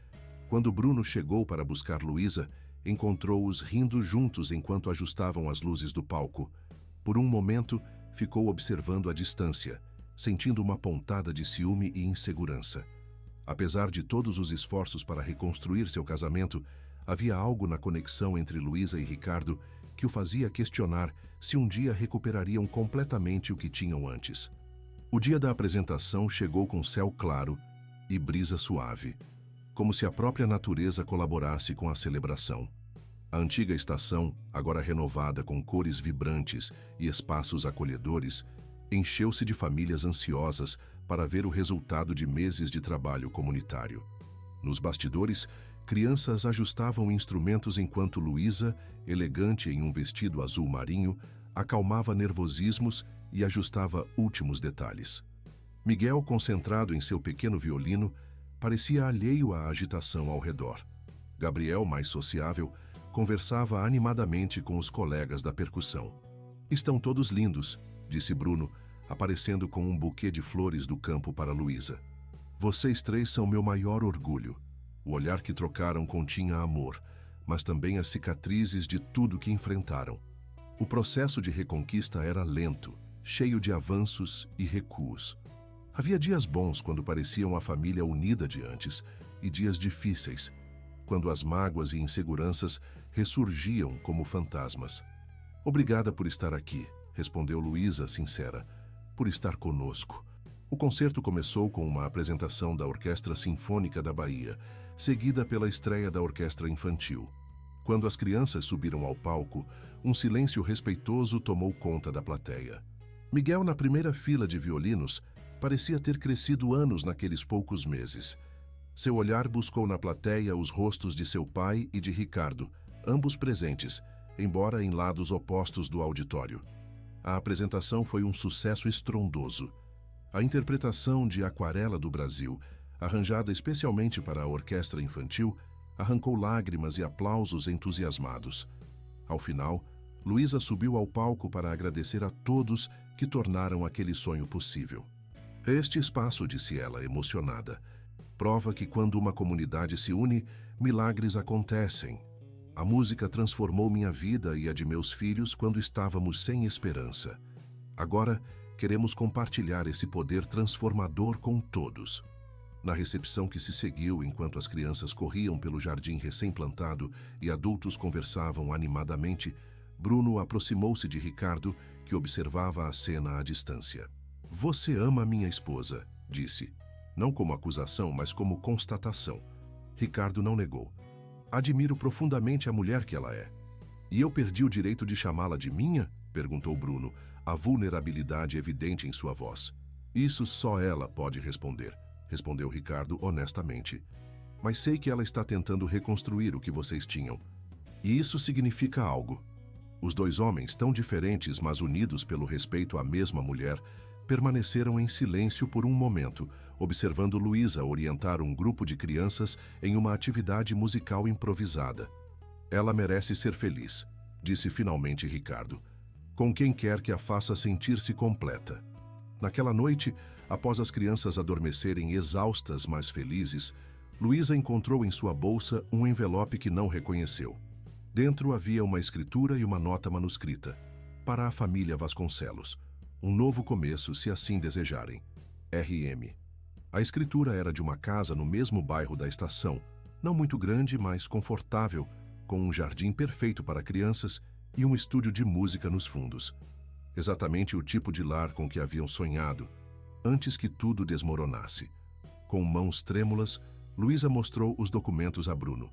Quando Bruno chegou para buscar Luísa, encontrou-os rindo juntos enquanto ajustavam as luzes do palco. Por um momento, ficou observando à distância, sentindo uma pontada de ciúme e insegurança. Apesar de todos os esforços para reconstruir seu casamento, havia algo na conexão entre Luísa e Ricardo que o fazia questionar se um dia recuperariam completamente o que tinham antes. O dia da apresentação chegou com céu claro e brisa suave, como se a própria natureza colaborasse com a celebração. A antiga estação, agora renovada com cores vibrantes e espaços acolhedores, encheu-se de famílias ansiosas para ver o resultado de meses de trabalho comunitário. Nos bastidores, crianças ajustavam instrumentos enquanto Luísa, elegante em um vestido azul marinho, acalmava nervosismos e ajustava últimos detalhes. Miguel, concentrado em seu pequeno violino, parecia alheio à agitação ao redor. Gabriel, mais sociável, conversava animadamente com os colegas da percussão. "Estão todos lindos", disse Bruno, aparecendo com um buquê de flores do campo para Luísa. "Vocês 3 são meu maior orgulho." O olhar que trocaram continha amor, mas também as cicatrizes de tudo que enfrentaram. O processo de reconquista era lento, cheio de avanços e recuos. Havia dias bons quando pareciam a família unida de antes, e dias difíceis, quando as mágoas e inseguranças ressurgiam como fantasmas. "Obrigada por estar aqui", respondeu Luísa, sincera, "por estar conosco." O concerto começou com uma apresentação da Orquestra Sinfônica da Bahia, seguida pela estreia da Orquestra Infantil. Quando as crianças subiram ao palco, um silêncio respeitoso tomou conta da plateia. Miguel, na primeira fila de violinos, parecia ter crescido anos naqueles poucos meses. Seu olhar buscou na plateia os rostos de seu pai e de Ricardo, ambos presentes, embora em lados opostos do auditório. A apresentação foi um sucesso estrondoso. A interpretação de Aquarela do Brasil, arranjada especialmente para a orquestra infantil, arrancou lágrimas e aplausos entusiasmados. Ao final, Luísa subiu ao palco para agradecer a todos que tornaram aquele sonho possível. "Este espaço", disse ela, emocionada, "prova que quando uma comunidade se une, milagres acontecem. A música transformou minha vida e a de meus filhos quando estávamos sem esperança. Agora, queremos compartilhar esse poder transformador com todos." Na recepção que se seguiu enquanto as crianças corriam pelo jardim recém-plantado e adultos conversavam animadamente, Bruno aproximou-se de Ricardo, que observava a cena à distância. "Você ama minha esposa", disse, não como acusação, mas como constatação. Ricardo não negou. "Admiro profundamente a mulher que ela é." "E eu perdi o direito de chamá-la de minha?", perguntou Bruno, a vulnerabilidade evidente em sua voz. "Isso só ela pode responder", respondeu Ricardo honestamente. "Mas sei que ela está tentando reconstruir o que vocês tinham. E isso significa algo." Os 2 homens, tão diferentes mas unidos pelo respeito à mesma mulher, permaneceram em silêncio por um momento, observando Luísa orientar um grupo de crianças em uma atividade musical improvisada. "Ela merece ser feliz", disse finalmente Ricardo. com quem quer que a faça sentir-se completa. Naquela noite, após as crianças adormecerem exaustas, mas felizes, Luísa encontrou em sua bolsa um envelope que não reconheceu. Dentro havia uma escritura e uma nota manuscrita. Para a família Vasconcelos. Um novo começo, se assim desejarem. R.M. A escritura era de uma casa no mesmo bairro da estação, não muito grande, mas confortável, com um jardim perfeito para crianças e um estúdio de música nos fundos. Exatamente o tipo de lar com que haviam sonhado, antes que tudo desmoronasse. Com mãos trêmulas, Luísa mostrou os documentos a Bruno.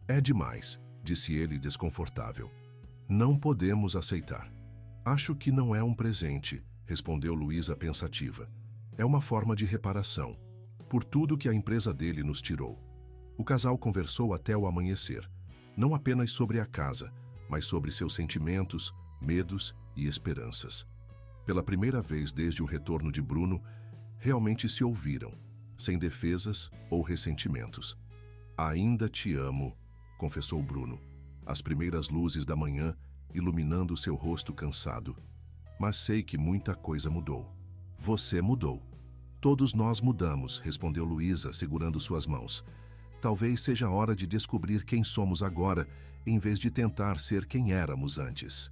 É demais, disse ele desconfortável. Não podemos aceitar. Acho que não é um presente, respondeu Luísa pensativa. É uma forma de reparação, por tudo que a empresa dele nos tirou. O casal conversou até o amanhecer, não apenas sobre a casa, mas sobre seus sentimentos, medos e esperanças. Pela primeira vez desde o retorno de Bruno, realmente se ouviram, sem defesas ou ressentimentos. Ainda te amo, confessou Bruno, as primeiras luzes da manhã iluminando seu rosto cansado. Mas sei que muita coisa mudou. Você mudou. Todos nós mudamos, respondeu Luísa, segurando suas mãos. Talvez seja a hora de descobrir quem somos agora, em vez de tentar ser quem éramos antes.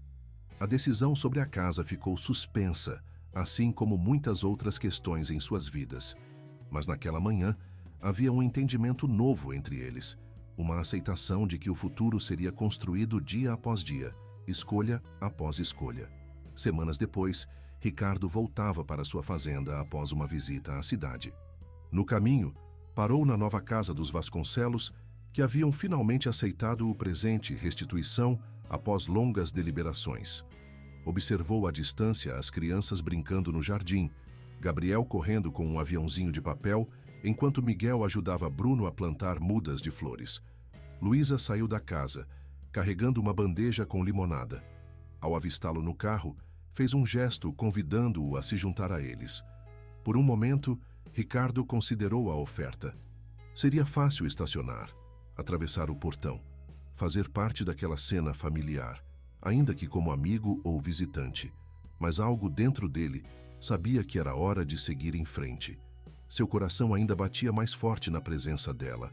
A decisão sobre a casa ficou suspensa, assim como muitas outras questões em suas vidas. Mas naquela manhã, havia um entendimento novo entre eles, uma aceitação de que o futuro seria construído dia após dia, escolha após escolha. Semanas depois, Ricardo voltava para sua fazenda após uma visita à cidade. No caminho, parou na nova casa dos Vasconcelos, que haviam finalmente aceitado o presente restituição após longas deliberações. Observou à distância as crianças brincando no jardim, Gabriel correndo com um aviãozinho de papel, enquanto Miguel ajudava Bruno a plantar mudas de flores. Luísa saiu da casa, carregando uma bandeja com limonada. Ao avistá-lo no carro, fez um gesto convidando-o a se juntar a eles. Por um momento, Ricardo considerou a oferta. Seria fácil estacionar, atravessar o portão, fazer parte daquela cena familiar, ainda que como amigo ou visitante. Mas algo dentro dele sabia que era hora de seguir em frente. Seu coração ainda batia mais forte na presença dela.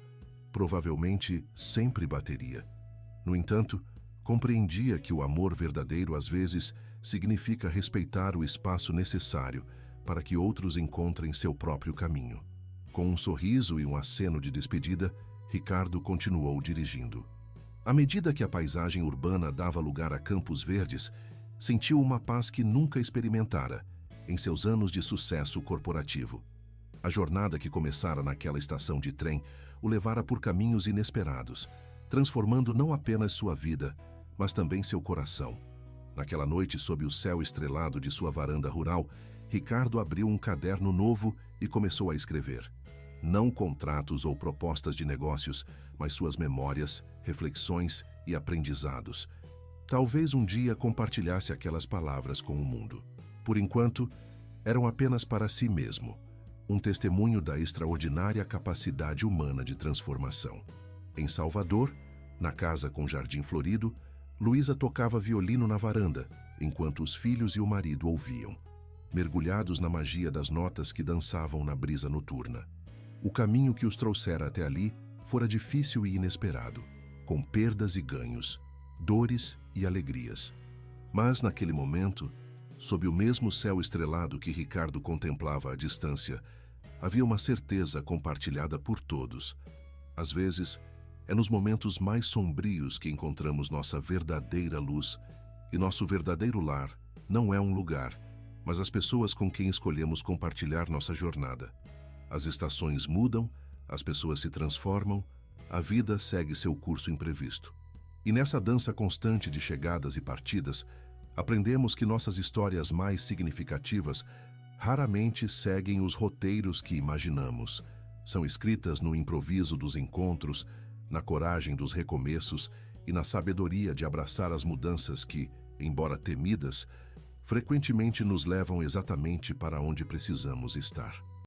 Provavelmente sempre bateria. No entanto, compreendia que o amor verdadeiro às vezes significa respeitar o espaço necessário para que outros encontrem seu próprio caminho. Com um sorriso e um aceno de despedida, Ricardo continuou dirigindo. À medida que a paisagem urbana dava lugar a campos verdes, sentiu uma paz que nunca experimentara em seus anos de sucesso corporativo. A jornada que começara naquela estação de trem o levara por caminhos inesperados, transformando não apenas sua vida, mas também seu coração. Naquela noite, sob o céu estrelado de sua varanda rural, Ricardo abriu um caderno novo e começou a escrever. Não contratos ou propostas de negócios, mas suas memórias, reflexões e aprendizados. Talvez um dia compartilhasse aquelas palavras com o mundo. Por enquanto, eram apenas para si mesmo, um testemunho da extraordinária capacidade humana de transformação. Em Salvador, na casa com jardim florido, Luísa tocava violino na varanda, enquanto os filhos e o marido ouviam, mergulhados na magia das notas que dançavam na brisa noturna. O caminho que os trouxera até ali fora difícil e inesperado, com perdas e ganhos, dores e alegrias. Mas, naquele momento, sob o mesmo céu estrelado que Ricardo contemplava à distância, havia uma certeza compartilhada por todos. Às vezes, é nos momentos mais sombrios que encontramos nossa verdadeira luz, e nosso verdadeiro lar não é um lugar, mas as pessoas com quem escolhemos compartilhar nossa jornada. As estações mudam, as pessoas se transformam, a vida segue seu curso imprevisto. E nessa dança constante de chegadas e partidas, aprendemos que nossas histórias mais significativas raramente seguem os roteiros que imaginamos. São escritas no improviso dos encontros, na coragem dos recomeços e na sabedoria de abraçar as mudanças que, embora temidas, frequentemente nos levam exatamente para onde precisamos estar.